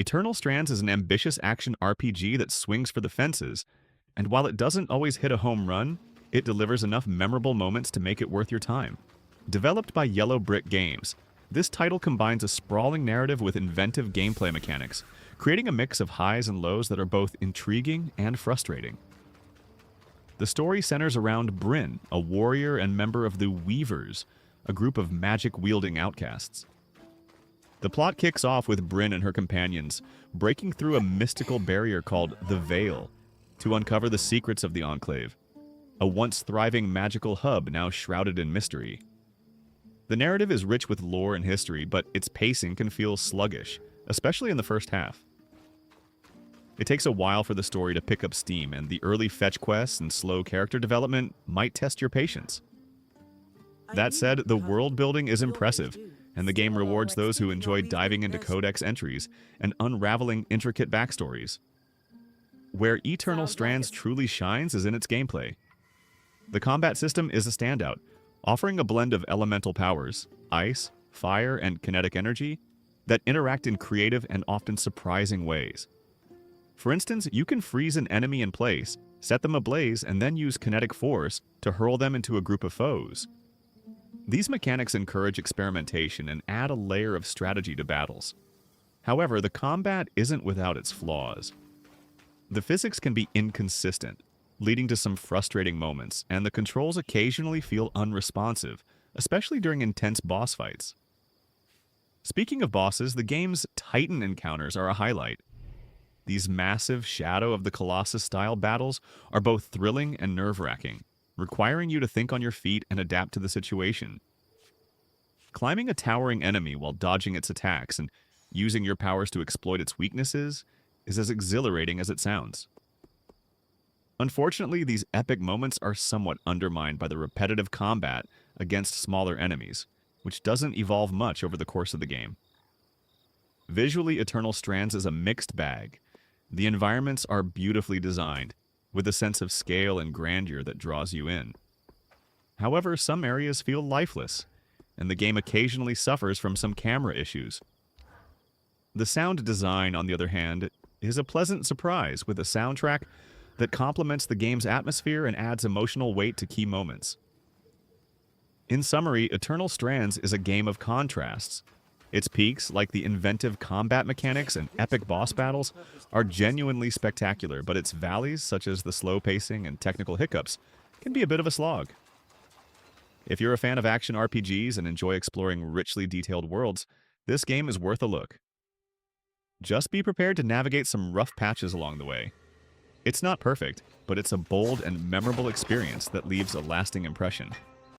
Eternal Strands is an ambitious action RPG that swings for the fences, and while it doesn't always hit a home run, it delivers enough memorable moments to make it worth your time. Developed by Yellow Brick Games, this title combines a sprawling narrative with inventive gameplay mechanics, creating a mix of highs and lows that are both intriguing and frustrating. The story centers around Bryn, a warrior and member of the Weavers, a group of magic-wielding outcasts. The plot kicks off with Bryn and her companions breaking through a mystical barrier called the Veil to uncover the secrets of the Enclave, a once thriving magical hub now shrouded in mystery. The narrative is rich with lore and history, but its pacing can feel sluggish, especially in the first half. It takes a while for the story to pick up steam, and the early fetch quests and slow character development might test your patience. That said, the world building is impressive, and the game rewards those who enjoy diving into codex entries and unraveling intricate backstories. Where Eternal Strands truly shines is in its gameplay. The combat system is a standout, offering a blend of elemental powers, ice, fire, and kinetic energy, that interact in creative and often surprising ways. For instance, you can freeze an enemy in place, set them ablaze, and then use kinetic force to hurl them into a group of foes. These mechanics encourage experimentation and add a layer of strategy to battles. However, the combat isn't without its flaws. The physics can be inconsistent, leading to some frustrating moments, and the controls occasionally feel unresponsive, especially during intense boss fights. Speaking of bosses, the game's Titan encounters are a highlight. These massive Shadow of the Colossus-style battles are both thrilling and nerve-wracking, requiring you to think on your feet and adapt to the situation. Climbing a towering enemy while dodging its attacks and using your powers to exploit its weaknesses is as exhilarating as it sounds. Unfortunately, these epic moments are somewhat undermined by the repetitive combat against smaller enemies, which doesn't evolve much over the course of the game. Visually, Eternal Strands is a mixed bag. The environments are beautifully designed, with a sense of scale and grandeur that draws you in. However, some areas feel lifeless, and the game occasionally suffers from some camera issues. The sound design, on the other hand, is a pleasant surprise, with a soundtrack that complements the game's atmosphere and adds emotional weight to key moments. In summary, Eternal Strands is a game of contrasts. Its peaks, like the inventive combat mechanics and epic boss battles, are genuinely spectacular, but its valleys, such as the slow pacing and technical hiccups, can be a bit of a slog. If you're a fan of action RPGs and enjoy exploring richly detailed worlds, this game is worth a look. Just be prepared to navigate some rough patches along the way. It's not perfect, but it's a bold and memorable experience that leaves a lasting impression.